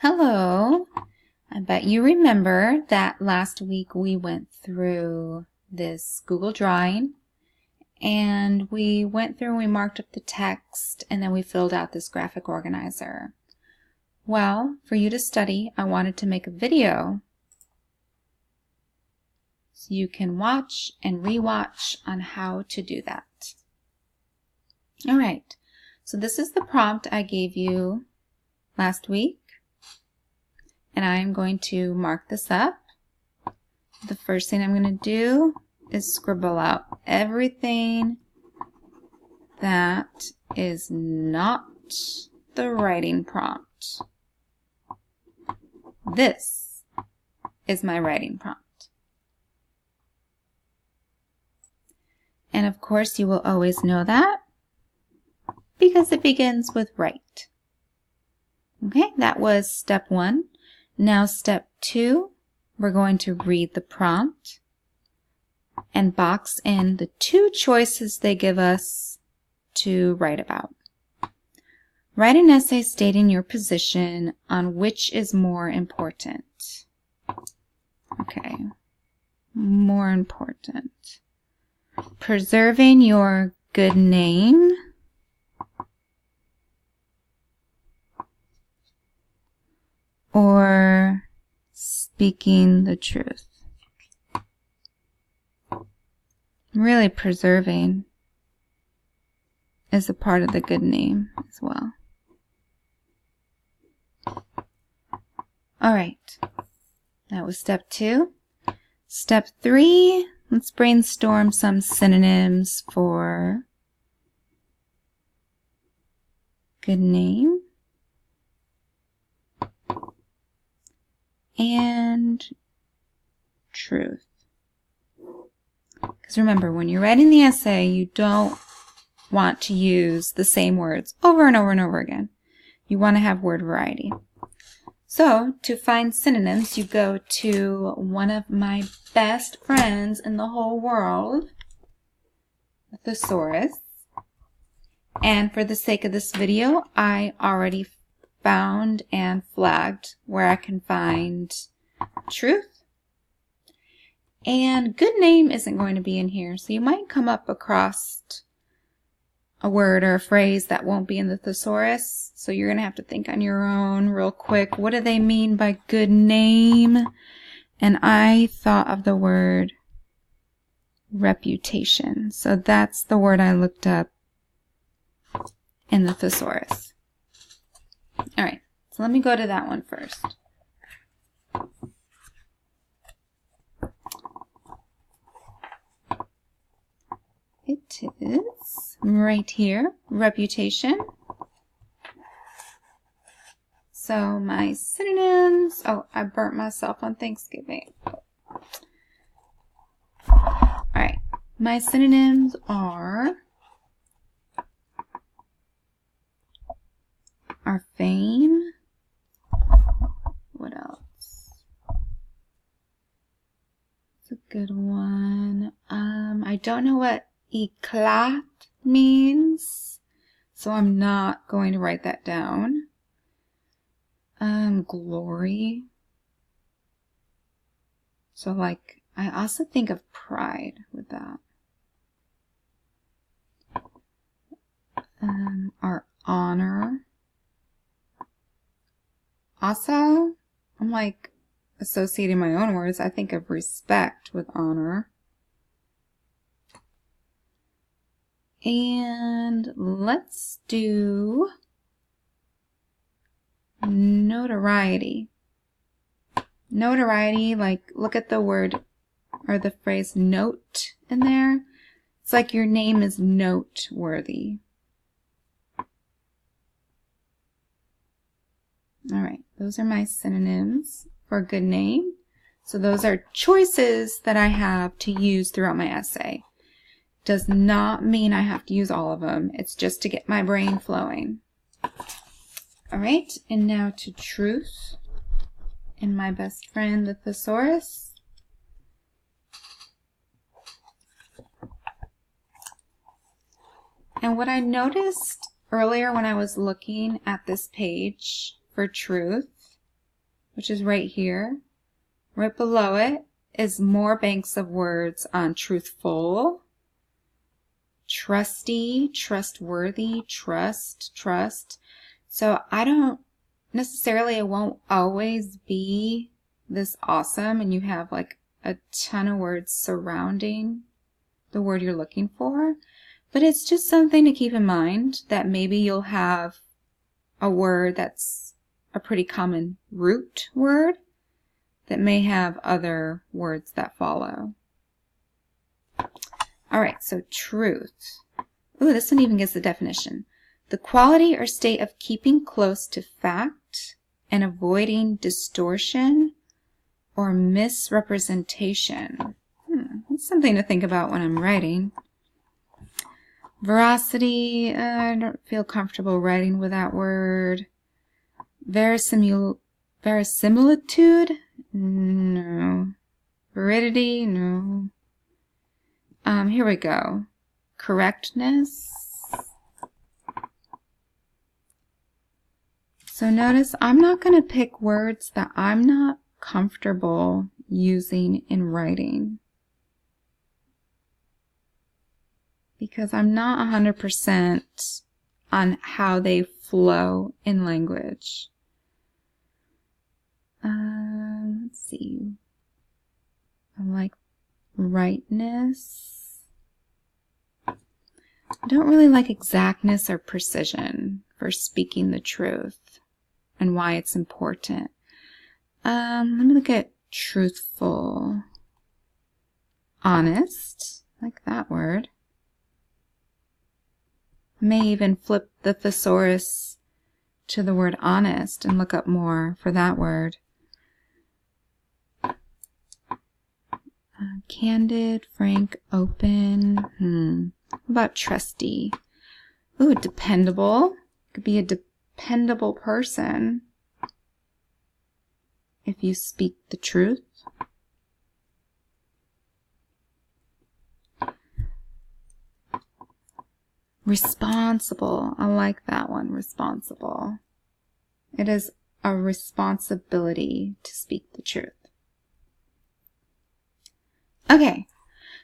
Hello. I bet you remember that last week we went through this Google Drawing and we marked up the text and then we filled out this graphic organizer. Well, for you to study, I wanted to make a video so you can watch and rewatch on how to do that. Alright, so this is the prompt I gave you last week. And I'm going to mark this up. The first thing I'm going to do is scribble out everything that is not the writing prompt. This is my writing prompt. And of course you will always know that because it begins with write. Okay, that was step 1. Now step 2, we're going to read the prompt and box in the 2 choices they give us to write about. Write an essay stating your position on which is more important. Okay, more important. Preserving your good name or speaking the truth. Really, preserving is a part of the good name as well. Alright, that was step 2. Step 3, let's brainstorm some synonyms for good name and truth. Because remember, when you're writing the essay, you don't want to use the same words over and over and over again. You want to have word variety. So, to find synonyms, you go to one of my best friends in the whole world, the thesaurus. And for the sake of this video, I already found and flagged where I can find truth. And good name isn't going to be in here, so you might come up across a word or a phrase that won't be in the thesaurus, so you're going to have to think on your own real quick. What do they mean by good name? And I thought of the word reputation, so that's the word I looked up in the thesaurus. Alright, so let me go to that one first. It is right here, reputation. So my synonyms, oh, I burnt myself on Thanksgiving. Alright, my synonyms are fame. What else? It's a good one. I don't know what éclat means, so I'm not going to write that down. Glory. So like, I also think of pride with that. Our honor. Also, I'm like associating my own words. I think of respect with honor. And let's do notoriety. Notoriety, like look at the word or the phrase note in there. It's like your name is noteworthy. Alright, those are my synonyms for good name. So those are choices that I have to use throughout my essay. Does not mean I have to use all of them. It's just to get my brain flowing. Alright, and now to truth and my best friend, the thesaurus. And what I noticed earlier when I was looking at this page for truth which is right here. Right below it is more banks of words on truthful, trusty, trustworthy, trust. So I don't necessarily, it won't always be this awesome and you have like a ton of words surrounding the word you're looking for, but it's just something to keep in mind that maybe you'll have a word that's a pretty common root word that may have other words that follow. All right, so truth. Ooh, this one even gives the definition. The quality or state of keeping close to fact and avoiding distortion or misrepresentation. That's something to think about when I'm writing. Veracity, I don't feel comfortable writing with that word. Verisimilitude, no. Veridity, no. Here we go. Correctness. So notice I'm not going to pick words that I'm not comfortable using in writing, because I'm not 100% on how they flow in language. Let's see. I like rightness. I don't really like exactness or precision for speaking the truth and why it's important. Let me look at truthful. Honest. I like that word. I may even flip the thesaurus to the word honest and look up more for that word. Candid, frank, open. What about trusty? Ooh, dependable. Could be a dependable person if you speak the truth. Responsible. I like that one, responsible. It is a responsibility to speak the truth. Okay,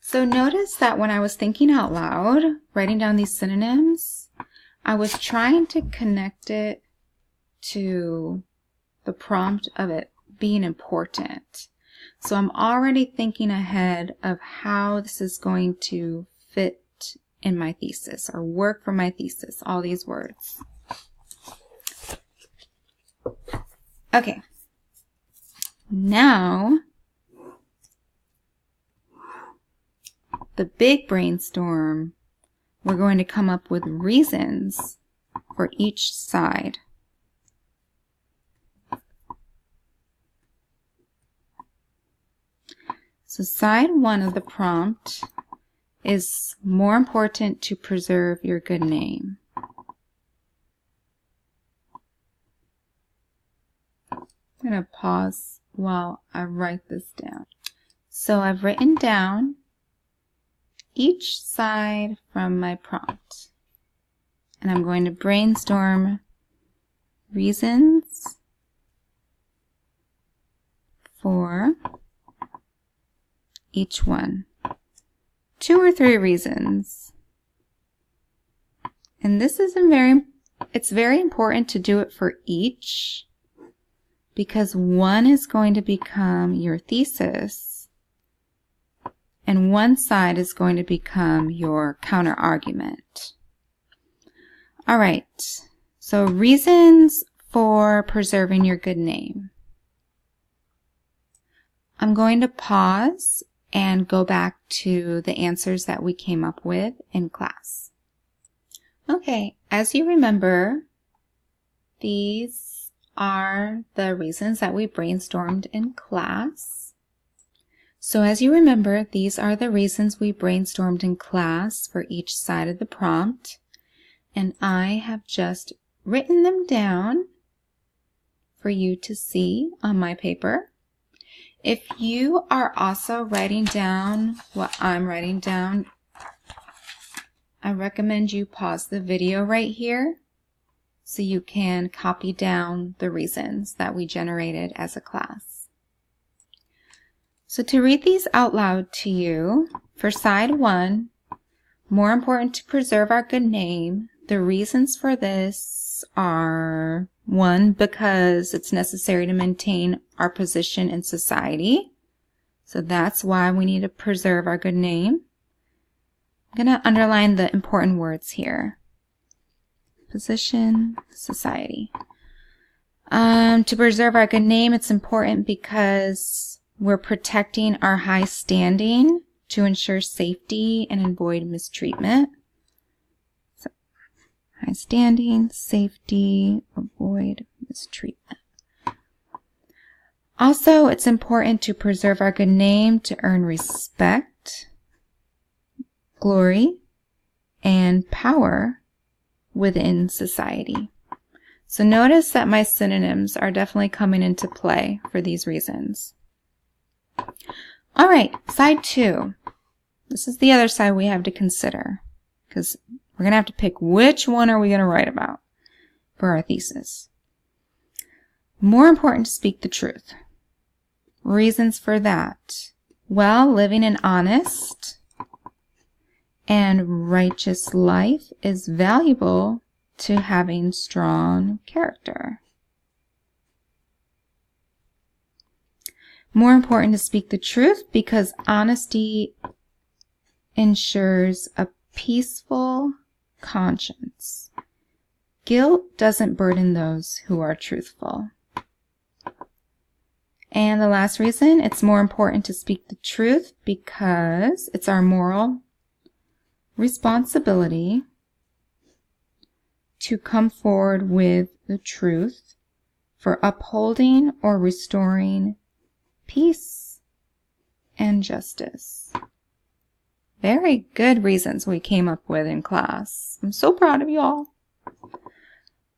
so notice that when I was thinking out loud, writing down these synonyms, I was trying to connect it to the prompt of it being important. So I'm already thinking ahead of how this is going to fit in my thesis or work for my thesis, all these words. Okay, now the big brainstorm, we're going to come up with reasons for each side. So side 1 of the prompt is more important to preserve your good name. I'm going to pause while I write this down. So I've written down each side from my prompt, and I'm going to brainstorm reasons for each one. 2 or 3 reasons. And this is it's very important to do it for each, because one is going to become your thesis and one side is going to become your counter argument. All right, so reasons for preserving your good name. I'm going to pause and go back to the answers that we came up with in class. Okay, as you remember, these are the reasons that we brainstormed in class. So as you remember, these are the reasons we brainstormed in class for each side of the prompt, and I have just written them down for you to see on my paper. If you are also writing down what I'm writing down, I recommend you pause the video right here so you can copy down the reasons that we generated as a class. So to read these out loud to you, for side 1, more important to preserve our good name. The reasons for this are 1, because it's necessary to maintain our position in society. So that's why we need to preserve our good name. I'm going to underline the important words here. Position, society. To preserve our good name, it's important because we're protecting our high standing to ensure safety and avoid mistreatment. So, high standing, safety, avoid mistreatment. Also, it's important to preserve our good name to earn respect, glory, and power within society. So notice that my synonyms are definitely coming into play for these reasons. All right, side 2. This is the other side we have to consider, because we're going to have to pick which one are we going to write about for our thesis. More important to speak the truth. Reasons for that. Well, living an honest and righteous life is valuable to having strong character. More important to speak the truth because honesty ensures a peaceful conscience. Guilt doesn't burden those who are truthful. And the last reason, it's more important to speak the truth because it's our moral responsibility to come forward with the truth for upholding or restoring peace and justice. Very good reasons we came up with in class. I'm so proud of you all.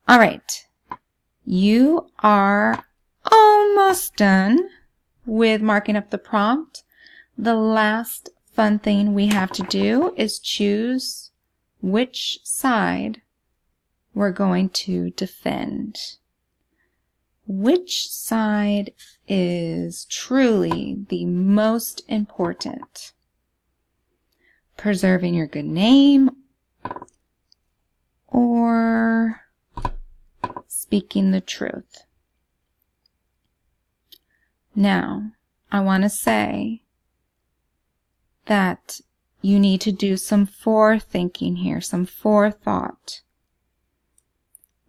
All right. You are almost done with marking up the prompt. The last fun thing we have to do is choose which side we're going to defend. Which side is truly the most important? Preserving your good name or speaking the truth? Now, I want to say that you need to do some forethinking here, some forethought.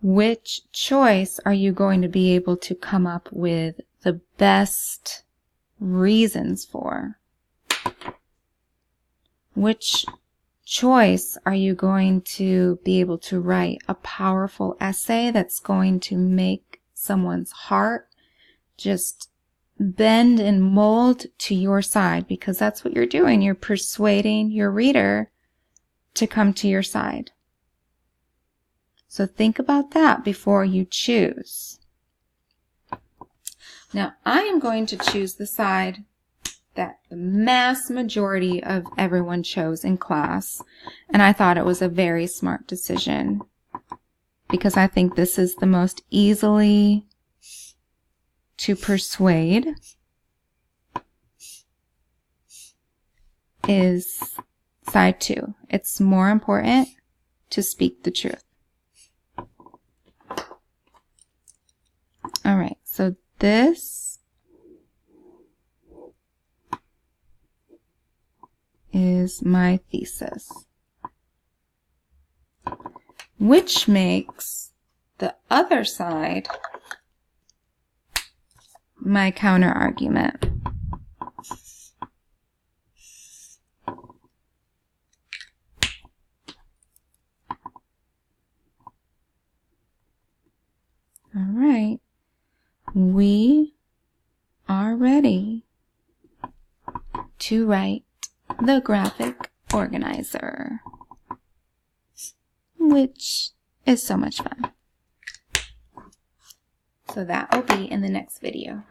Which choice are you going to be able to come up with the best reasons for? Which choice are you going to be able to write a powerful essay that's going to make someone's heart just bend and mold to your side? Because that's what you're doing. You're persuading your reader to come to your side. So think about that before you choose. Now, I am going to choose the side that the mass majority of everyone chose in class. And I thought it was a very smart decision because I think this is the most easily to persuade is side 2. It's more important to speak the truth. All right, so this is my thesis, which makes the other side my counter argument. All right, we are ready to write the graphic organizer, which is so much fun. So that will be in the next video.